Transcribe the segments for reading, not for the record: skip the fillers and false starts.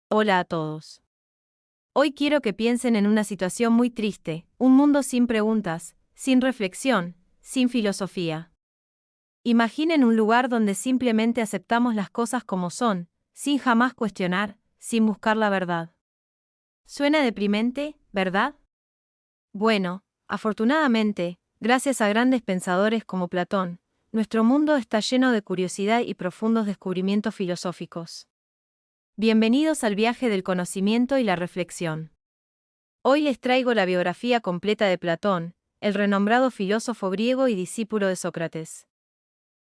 Hola a todos. Hoy quiero que piensen en una situación muy triste, un mundo sin preguntas, sin reflexión, sin filosofía. Imaginen un lugar donde simplemente aceptamos las cosas como son, sin jamás cuestionar, sin buscar la verdad. Suena deprimente, ¿verdad? Bueno, afortunadamente, gracias a grandes pensadores como Platón, nuestro mundo está lleno de curiosidad y profundos descubrimientos filosóficos. Bienvenidos al viaje del conocimiento y la reflexión. Hoy les traigo la biografía completa de Platón, el renombrado filósofo griego y discípulo de Sócrates.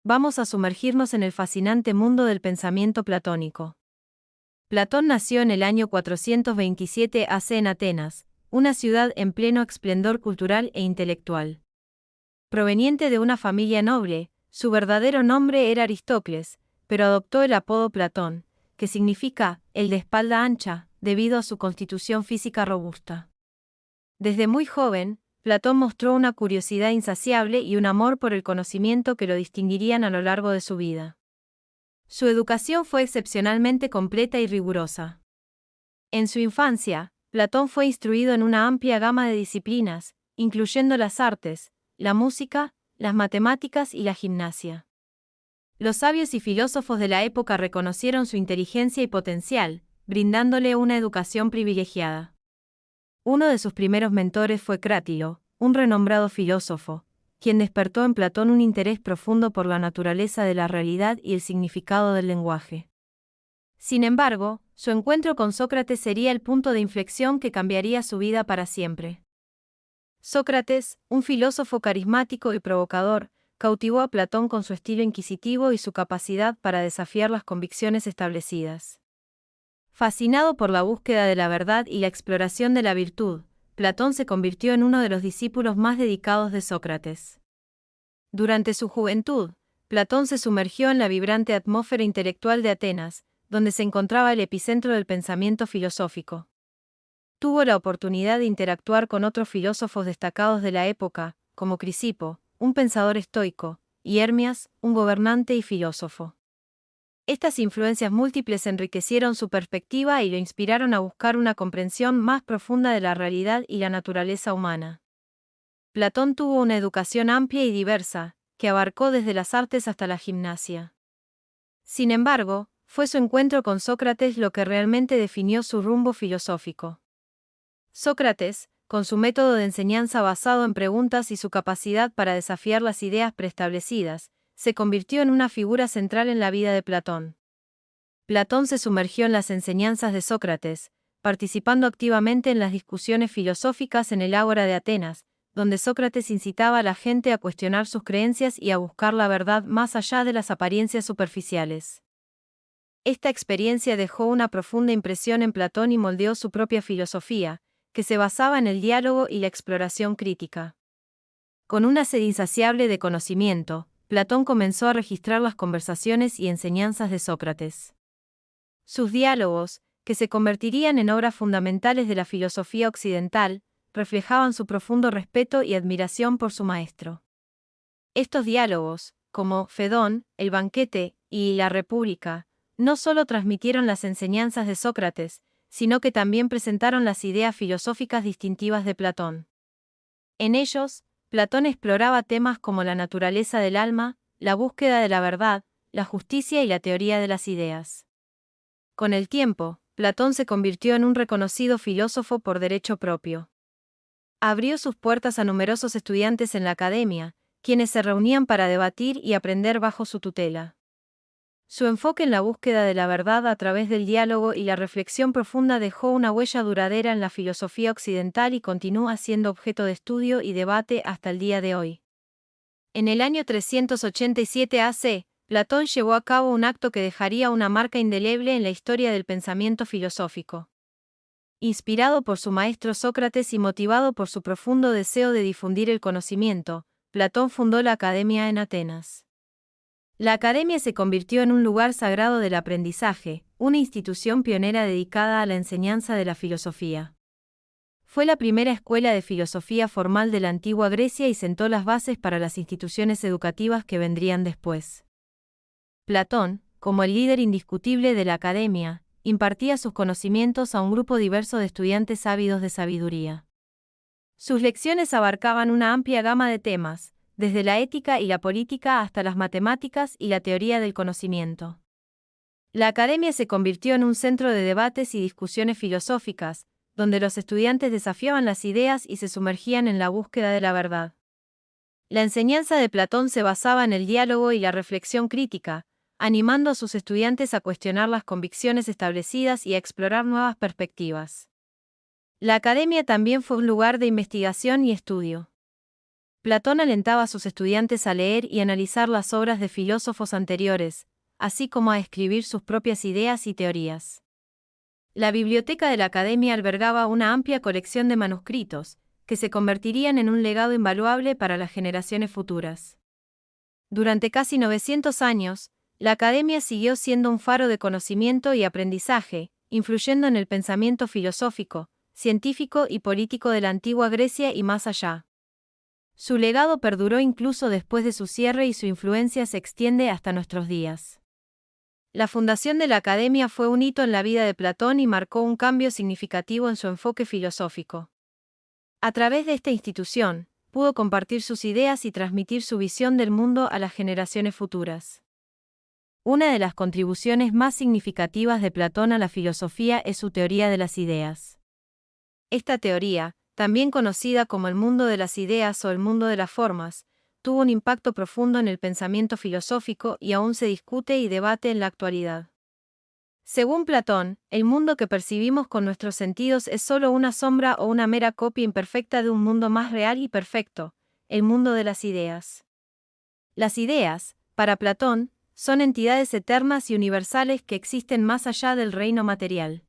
Vamos a sumergirnos en el fascinante mundo del pensamiento platónico. Platón nació en el año 427 AC en Atenas, una ciudad en pleno esplendor cultural e intelectual. Proveniente de una familia noble, su verdadero nombre era Aristócles, pero adoptó el apodo Platón, que significa el de espalda ancha, debido a su constitución física robusta. Desde muy joven, Platón mostró una curiosidad insaciable y un amor por el conocimiento que lo distinguirían a lo largo de su vida. Su educación fue excepcionalmente completa y rigurosa. En su infancia, Platón fue instruido en una amplia gama de disciplinas, incluyendo las artes, la música, las matemáticas y la gimnasia. Los sabios y filósofos de la época reconocieron su inteligencia y potencial, brindándole una educación privilegiada. Uno de sus primeros mentores fue Crátilo, un renombrado filósofo, quien despertó en Platón un interés profundo por la naturaleza de la realidad y el significado del lenguaje. Sin embargo, su encuentro con Sócrates sería el punto de inflexión que cambiaría su vida para siempre. Sócrates, un filósofo carismático y provocador, cautivó a Platón con su estilo inquisitivo y su capacidad para desafiar las convicciones establecidas. Fascinado por la búsqueda de la verdad y la exploración de la virtud, Platón se convirtió en uno de los discípulos más dedicados de Sócrates. Durante su juventud, Platón se sumergió en la vibrante atmósfera intelectual de Atenas, donde se encontraba el epicentro del pensamiento filosófico. Tuvo la oportunidad de interactuar con otros filósofos destacados de la época, como Crisipo, un pensador estoico, y Hermias, un gobernante y filósofo. Estas influencias múltiples enriquecieron su perspectiva y lo inspiraron a buscar una comprensión más profunda de la realidad y la naturaleza humana. Platón tuvo una educación amplia y diversa, que abarcó desde las artes hasta la gimnasia. Sin embargo, fue su encuentro con Sócrates lo que realmente definió su rumbo filosófico. Sócrates, con su método de enseñanza basado en preguntas y su capacidad para desafiar las ideas preestablecidas, se convirtió en una figura central en la vida de Platón. Platón se sumergió en las enseñanzas de Sócrates, participando activamente en las discusiones filosóficas en el Ágora de Atenas, donde Sócrates incitaba a la gente a cuestionar sus creencias y a buscar la verdad más allá de las apariencias superficiales. Esta experiencia dejó una profunda impresión en Platón y moldeó su propia filosofía, que se basaba en el diálogo y la exploración crítica. Con una sed insaciable de conocimiento, Platón comenzó a registrar las conversaciones y enseñanzas de Sócrates. Sus diálogos, que se convertirían en obras fundamentales de la filosofía occidental, reflejaban su profundo respeto y admiración por su maestro. Estos diálogos, como Fedón, el banquete y la República, no solo transmitieron las enseñanzas de Sócrates, sino que también presentaron las ideas filosóficas distintivas de Platón. En ellos, Platón exploraba temas como la naturaleza del alma, la búsqueda de la verdad, la justicia y la teoría de las ideas. Con el tiempo, Platón se convirtió en un reconocido filósofo por derecho propio. Abrió sus puertas a numerosos estudiantes en la academia, quienes se reunían para debatir y aprender bajo su tutela. Su enfoque en la búsqueda de la verdad a través del diálogo y la reflexión profunda dejó una huella duradera en la filosofía occidental y continúa siendo objeto de estudio y debate hasta el día de hoy. En el año 387 AC, Platón llevó a cabo un acto que dejaría una marca indeleble en la historia del pensamiento filosófico. Inspirado por su maestro Sócrates y motivado por su profundo deseo de difundir el conocimiento, Platón fundó la Academia en Atenas. La Academia se convirtió en un lugar sagrado del aprendizaje, una institución pionera dedicada a la enseñanza de la filosofía. Fue la primera escuela de filosofía formal de la antigua Grecia y sentó las bases para las instituciones educativas que vendrían después. Platón, como el líder indiscutible de la Academia, impartía sus conocimientos a un grupo diverso de estudiantes ávidos de sabiduría. Sus lecciones abarcaban una amplia gama de temas, desde la ética y la política hasta las matemáticas y la teoría del conocimiento. La academia se convirtió en un centro de debates y discusiones filosóficas, donde los estudiantes desafiaban las ideas y se sumergían en la búsqueda de la verdad. La enseñanza de Platón se basaba en el diálogo y la reflexión crítica, animando a sus estudiantes a cuestionar las convicciones establecidas y a explorar nuevas perspectivas. La academia también fue un lugar de investigación y estudio. Platón alentaba a sus estudiantes a leer y analizar las obras de filósofos anteriores, así como a escribir sus propias ideas y teorías. La biblioteca de la academia albergaba una amplia colección de manuscritos, que se convertirían en un legado invaluable para las generaciones futuras. Durante casi 900 años, la academia siguió siendo un faro de conocimiento y aprendizaje, influyendo en el pensamiento filosófico, científico y político de la antigua Grecia y más allá. Su legado perduró incluso después de su cierre y su influencia se extiende hasta nuestros días. La fundación de la academia fue un hito en la vida de Platón y marcó un cambio significativo en su enfoque filosófico. A través de esta institución, pudo compartir sus ideas y transmitir su visión del mundo a las generaciones futuras. Una de las contribuciones más significativas de Platón a la filosofía es su teoría de las ideas. Esta teoría, también conocida como el mundo de las ideas o el mundo de las formas, tuvo un impacto profundo en el pensamiento filosófico y aún se discute y debate en la actualidad. Según Platón, el mundo que percibimos con nuestros sentidos es solo una sombra o una mera copia imperfecta de un mundo más real y perfecto, el mundo de las ideas. Las ideas, para Platón, son entidades eternas y universales que existen más allá del reino material.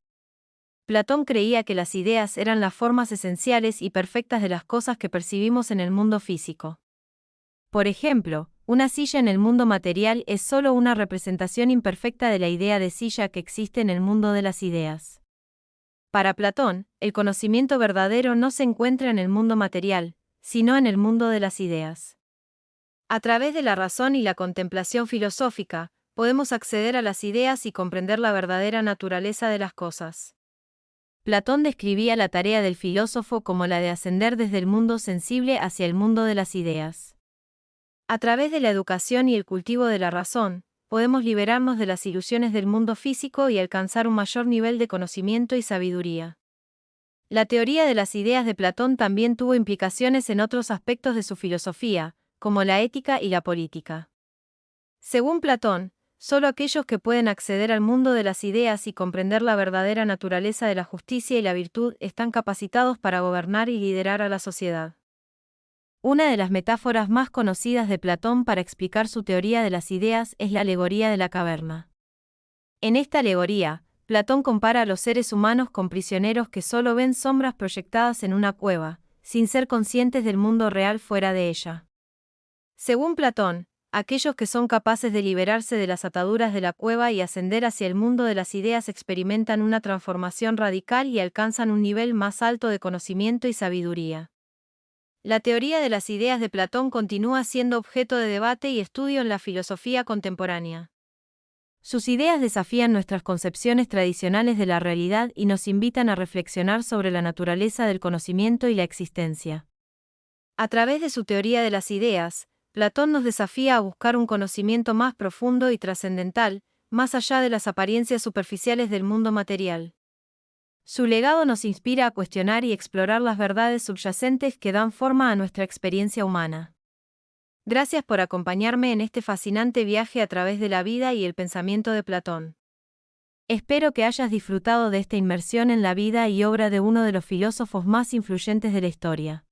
Platón creía que las ideas eran las formas esenciales y perfectas de las cosas que percibimos en el mundo físico. Por ejemplo, una silla en el mundo material es solo una representación imperfecta de la idea de silla que existe en el mundo de las ideas. Para Platón, el conocimiento verdadero no se encuentra en el mundo material, sino en el mundo de las ideas. A través de la razón y la contemplación filosófica, podemos acceder a las ideas y comprender la verdadera naturaleza de las cosas. Platón describía la tarea del filósofo como la de ascender desde el mundo sensible hacia el mundo de las ideas. A través de la educación y el cultivo de la razón, podemos liberarnos de las ilusiones del mundo físico y alcanzar un mayor nivel de conocimiento y sabiduría. La teoría de las ideas de Platón también tuvo implicaciones en otros aspectos de su filosofía, como la ética y la política. Según Platón, solo aquellos que pueden acceder al mundo de las ideas y comprender la verdadera naturaleza de la justicia y la virtud están capacitados para gobernar y liderar a la sociedad. Una de las metáforas más conocidas de Platón para explicar su teoría de las ideas es la alegoría de la caverna. En esta alegoría, Platón compara a los seres humanos con prisioneros que solo ven sombras proyectadas en una cueva, sin ser conscientes del mundo real fuera de ella. Según Platón, aquellos que son capaces de liberarse de las ataduras de la cueva y ascender hacia el mundo de las ideas experimentan una transformación radical y alcanzan un nivel más alto de conocimiento y sabiduría. La teoría de las ideas de Platón continúa siendo objeto de debate y estudio en la filosofía contemporánea. Sus ideas desafían nuestras concepciones tradicionales de la realidad y nos invitan a reflexionar sobre la naturaleza del conocimiento y la existencia. A través de su teoría de las ideas, Platón nos desafía a buscar un conocimiento más profundo y trascendental, más allá de las apariencias superficiales del mundo material. Su legado nos inspira a cuestionar y explorar las verdades subyacentes que dan forma a nuestra experiencia humana. Gracias por acompañarme en este fascinante viaje a través de la vida y el pensamiento de Platón. Espero que hayas disfrutado de esta inmersión en la vida y obra de uno de los filósofos más influyentes de la historia.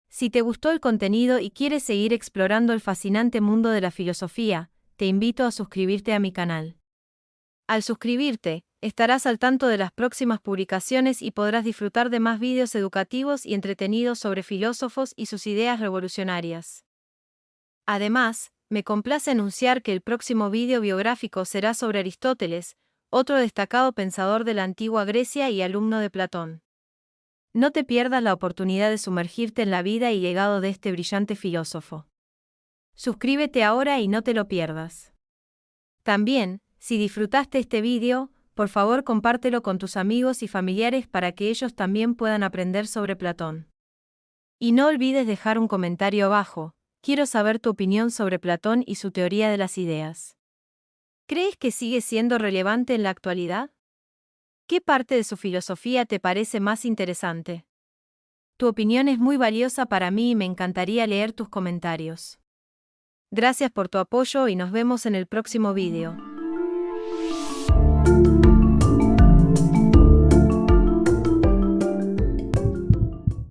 Si te gustó el contenido y quieres seguir explorando el fascinante mundo de la filosofía, te invito a suscribirte a mi canal. Al suscribirte, estarás al tanto de las próximas publicaciones y podrás disfrutar de más vídeos educativos y entretenidos sobre filósofos y sus ideas revolucionarias. Además, me complace anunciar que el próximo vídeo biográfico será sobre Aristóteles, otro destacado pensador de la antigua Grecia y alumno de Platón. No te pierdas la oportunidad de sumergirte en la vida y legado de este brillante filósofo. Suscríbete ahora y no te lo pierdas. También, si disfrutaste este vídeo, por favor compártelo con tus amigos y familiares para que ellos también puedan aprender sobre Platón. Y no olvides dejar un comentario abajo, quiero saber tu opinión sobre Platón y su teoría de las ideas. ¿Crees que sigue siendo relevante en la actualidad? ¿Qué parte de su filosofía te parece más interesante? Tu opinión es muy valiosa para mí y me encantaría leer tus comentarios. Gracias por tu apoyo y nos vemos en el próximo vídeo.